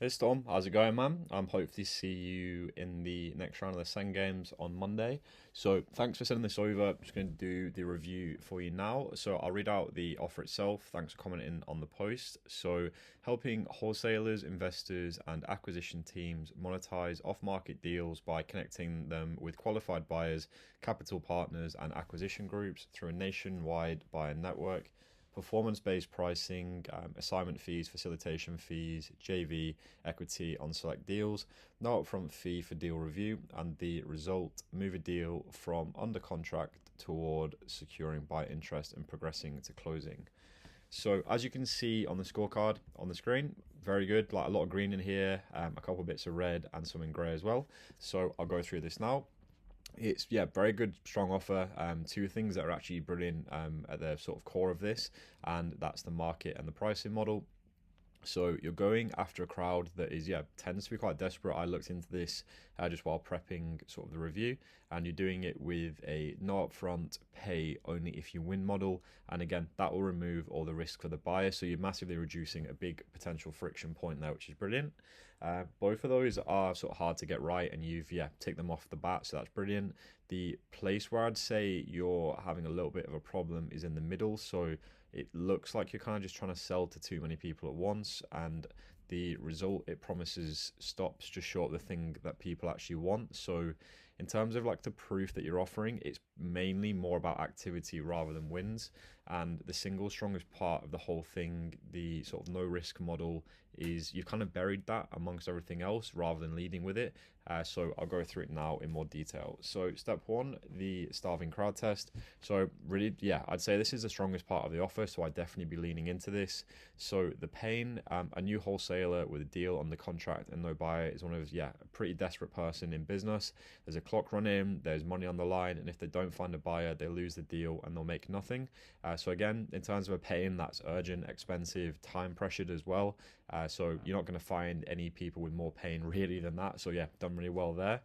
Hey Storm, how's it going, man? I'm hopefully see you in the next round of the Sen Games on Monday. So thanks for sending this over. I'm just going to do the review for you now. So I'll read out the offer itself. Thanks for commenting on the post. So helping wholesalers, investors, and acquisition teams monetize off-market deals by connecting them with qualified buyers, capital partners, and acquisition groups through a nationwide buyer network. Performance-based pricing, assignment fees, facilitation fees, JV, equity on select deals, no upfront fee for deal review, and the result, move a deal from under contract toward securing buyer interest and progressing to closing. So as you can see on the scorecard on the screen, very good, like a lot of green in here, a couple of bits of red and some in grey as well. So I'll go through this now. It's very good, strong offer. Two things that are actually brilliant at the sort of core of this, and that's the market and the pricing model. So you're going after a crowd that is, tends to be quite desperate. I looked into this just while prepping sort of the review, and you're doing it with a no upfront, pay only if you win model. And again, that will remove all the risk for the buyer. So you're massively reducing a big potential friction point there, which is brilliant. Both of those are sort of hard to get right, and you've ticked them off the bat, so that's brilliant. The place where I'd say you're having a little bit of a problem is in the middle. So it looks like you're kind of just trying to sell to too many people at once, and the result it promises stops just short of the thing that people actually want. So in terms of like the proof that you're offering, it's mainly more about activity rather than wins. And the single strongest part of the whole thing, the sort of no risk model, is you've kind of buried that amongst everything else rather than leading with it. So I'll go through it now in more detail. So step one, the starving crowd test. So really, I'd say this is the strongest part of the offer, so I'd definitely be leaning into this. So the pain, a new wholesaler with a deal on the contract and no buyer is one of a pretty desperate person in business. There's a clock running, there's money on the line, and if they don't find a buyer, they lose the deal and they'll make nothing. So again, in terms of a pain, that's urgent, expensive, time pressured as well. So you're not going to find any people with more pain really than that. So done really well there.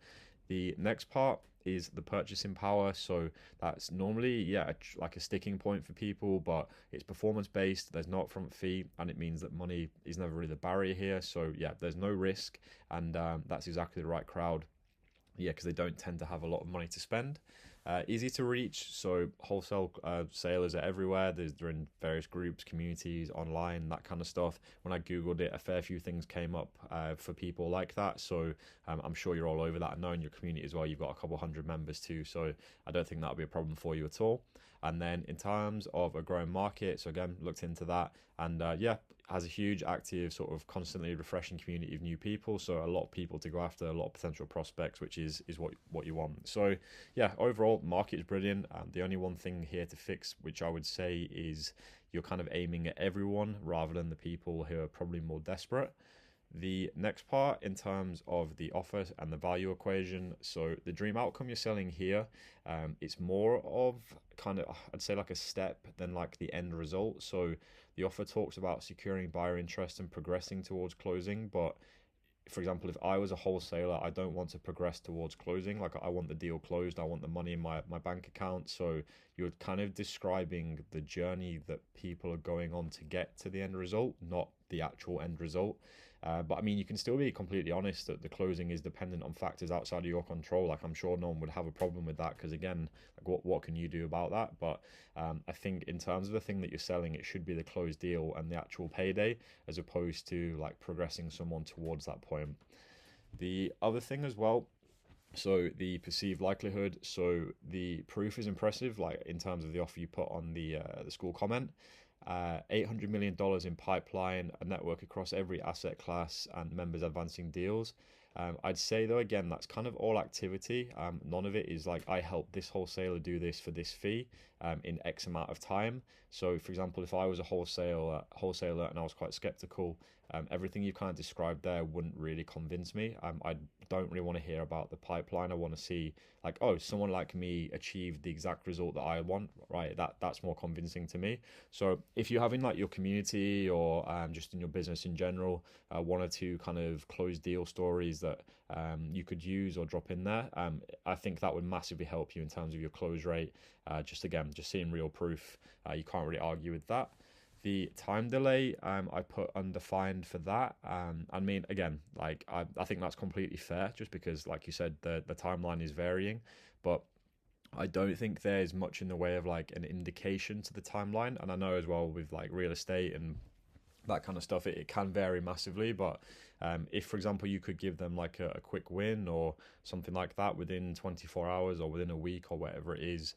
The next part is the purchasing power. So that's normally like a sticking point for people, but it's performance based. There's no upfront fee, and it means that money is never really the barrier here. So there's no risk, and that's exactly the right crowd. Because they don't tend to have a lot of money to spend. Easy to reach, so wholesale sailors are everywhere. They're in various groups, communities, online, that kind of stuff. When I googled it, a fair few things came up for people like that. So I'm sure you're all over that. I know in your community as well, you've got a couple hundred members too. So I don't think that'll be a problem for you at all. And then in terms of a growing market, so again, looked into that, and has a huge, active, sort of constantly refreshing community of new people. So a lot of people to go after, a lot of potential prospects, which is what you want. So overall, market is brilliant. The only one thing here to fix, which I would say, is you're kind of aiming at everyone rather than the people who are probably more desperate. The next part in terms of the offer and the value equation, so the dream outcome you're selling here, it's more of kind of, I'd say, like a step than like the end result. So the offer talks about securing buyer interest and progressing towards closing, but for example, if I was a wholesaler, I don't want to progress towards closing. Like, I want the deal closed. I want the money in my bank account. So you're kind of describing the journey that people are going on to get to the end result, not the actual end result. But I mean, you can still be completely honest that the closing is dependent on factors outside of your control. Like, I'm sure no one would have a problem with that, because again, like, what can you do about that? But I think in terms of the thing that you're selling, it should be the closed deal and the actual payday, as opposed to like progressing someone towards that point. The other thing as well, so the perceived likelihood, so the proof is impressive, like in terms of the offer you put on the school comment. $800 million in pipeline, a network across every asset class, and members advancing deals. I'd say though, again, that's kind of all activity. None of it is like, I helped this wholesaler do this for this fee in X amount of time. So for example, if I was a wholesaler and I was quite skeptical, everything you kind of described there wouldn't really convince me. I don't really want to hear about the pipeline. I want to see like, oh, someone like me achieved the exact result that I want, right? That's more convincing to me. So if you're having like your community or just in your business in general, one or two kind of closed deal stories that you could use or drop in there, I think that would massively help you in terms of your close rate. Just seeing real proof, you can't really argue with that. The time delay, I put undefined for that. I mean, again, like I think that's completely fair, just because, like you said, the timeline is varying, but I don't think there's much in the way of like an indication to the timeline. And I know as well with like real estate and that kind of stuff, it can vary massively. But if, for example, you could give them like a quick win or something like that within 24 hours or within a week or whatever it is,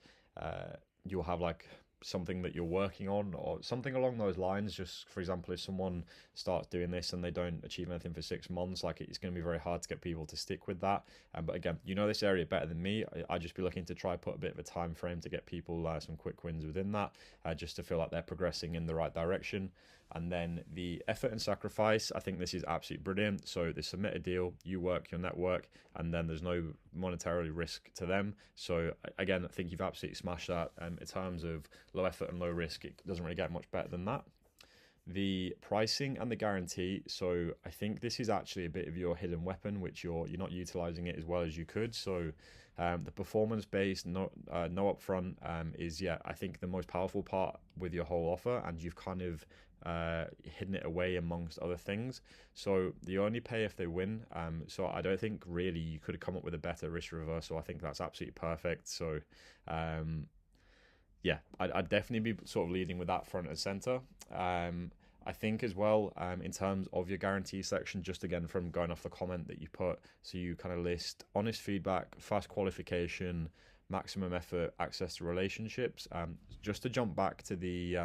you'll have like something that you're working on or something along those lines. Just for example, if someone starts doing this and they don't achieve anything for 6 months, like it's going to be very hard to get people to stick with that. But again, you know this area better than me. I just be looking to try put a bit of a time frame to get people some quick wins within that, just to feel like they're progressing in the right direction. And then the effort and sacrifice, I think this is absolutely brilliant. So they submit a deal, you work your network, and then there's no monetary risk to them. So again, I think you've absolutely smashed that. In terms of low effort and low risk, it doesn't really get much better than that. The pricing and the guarantee. So I think this is actually a bit of your hidden weapon, which you're not utilizing it as well as you could. So the performance based, no upfront, is I think the most powerful part with your whole offer, and you've kind of hidden it away amongst other things. So you only pay if they win. So I don't think really you could have come up with a better risk reversal. I think that's absolutely perfect. So I'd definitely be sort of leading with that front and center. I think as well, in terms of your guarantee section, just again from going off the comment that you put, so you kind of list honest feedback, fast qualification, maximum effort, access to relationships. Just to jump back to the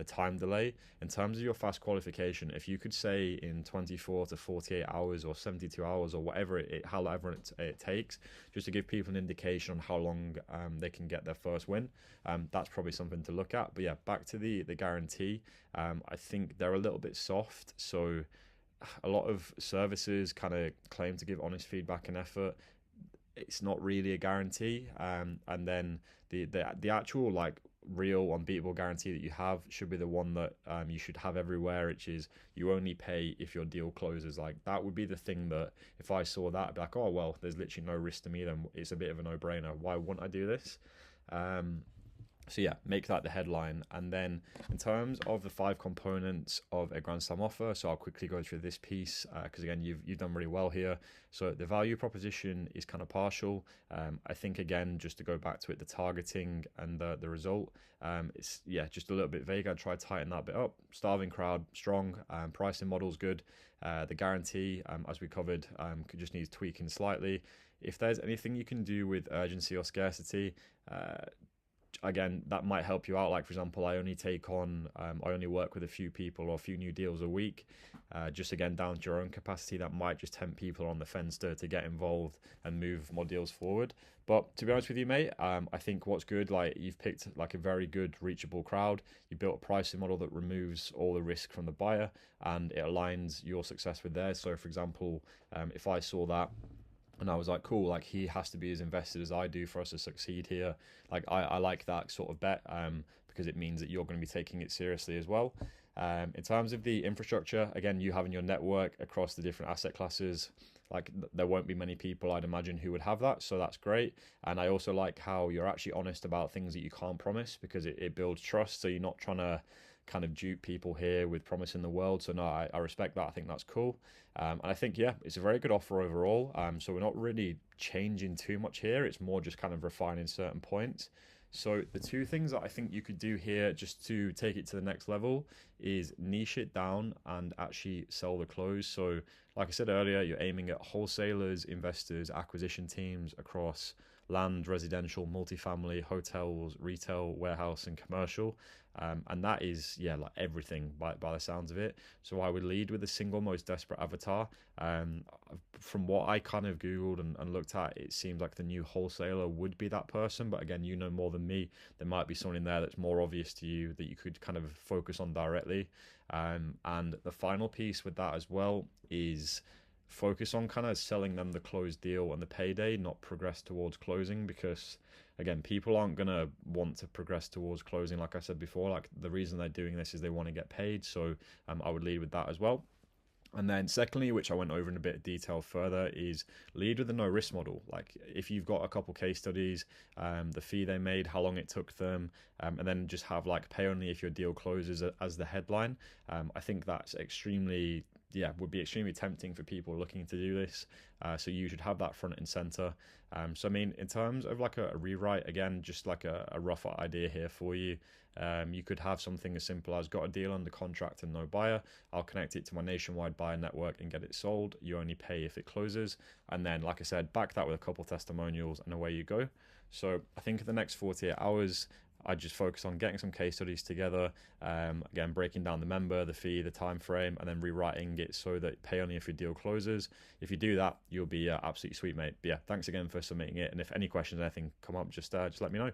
time delay, in terms of your fast qualification, if you could say in 24 to 48 hours or 72 hours or whatever however it takes, just to give people an indication on how long they can get their first win, that's probably something to look at. But yeah, back to the guarantee, I think they're a little bit soft. So a lot of services kind of claim to give honest feedback and effort. It's not really a guarantee, and then the actual like real unbeatable guarantee that you have should be the one that you should have everywhere, which is you only pay if your deal closes. Like that would be the thing that if I saw that, I'd be like, oh well, there's literally no risk to me, then it's a bit of a no-brainer. Why wouldn't I do this? So yeah, make that the headline. And then in terms of the 5 components of a Grand Slam offer, so I'll quickly go through this piece because again, you've done really well here. So the value proposition is kind of partial. I think again, just to go back to it, the targeting and the result, it's just a little bit vague. I'd try to tighten that bit up. Starving crowd, strong. Pricing model's good. The guarantee, as we covered, could just need tweaking slightly. If there's anything you can do with urgency or scarcity, again, that might help you out. Like for example, I only work with a few people or a few new deals a week. Just again, down to your own capacity, that might just tempt people on the fence to get involved and move more deals forward. But to be honest with you, mate, I think what's good, like you've picked like a very good reachable crowd. You built a pricing model that removes all the risk from the buyer and it aligns your success with theirs. So for example, if I saw that and I was like, cool, like he has to be as invested as I do for us to succeed here. Like I like that sort of bet because it means that you're going to be taking it seriously as well. In terms of the infrastructure, again, you having your network across the different asset classes, like there won't be many people I'd imagine who would have that. So that's great. And I also like how you're actually honest about things that you can't promise because it builds trust. So you're not trying to kind of dupe people here with promising the world. So no, I respect that. I think that's cool. And I think, it's a very good offer overall. So we're not really changing too much here. It's more just kind of refining certain points. So the 2 things that I think you could do here just to take it to the next level is niche it down and actually sell the close. So like I said earlier, you're aiming at wholesalers, investors, acquisition teams across land, residential, multifamily, hotels, retail, warehouse, and commercial. And that is, like everything by the sounds of it. So I would lead with the single most desperate avatar. From what I kind of Googled and looked at, it seems like the new wholesaler would be that person. But again, you know more than me. There might be someone in there that's more obvious to you that you could kind of focus on directly. And the final piece with that as well is focus on kind of selling them the closed deal and the payday, not progress towards closing, because again, people aren't going to want to progress towards closing. Like I said before, like the reason they're doing this is they want to get paid. So I would lead with that as well. And then secondly, which I went over in a bit of detail further, is lead with a no risk model. Like if you've got a couple case studies, the fee they made, how long it took them, and then just have like pay only if your deal closes as the headline. I think that's extremely, would be extremely tempting for people looking to do this. So you should have that front and center. So I mean, in terms of like a rewrite, again, just like a rough idea here for you. You could have something as simple as got a deal under contract and no buyer. I'll connect it to my nationwide buyer network and get it sold. You only pay if it closes. And then, like I said, back that with a couple testimonials and away you go. So I think in the next 48 hours, I just focus on getting some case studies together, again, breaking down the member, the fee, the time frame, and then rewriting it so that pay only if your deal closes. If you do that, you'll be absolutely sweet, mate. But yeah, thanks again for submitting it. And if any questions or anything come up, just let me know.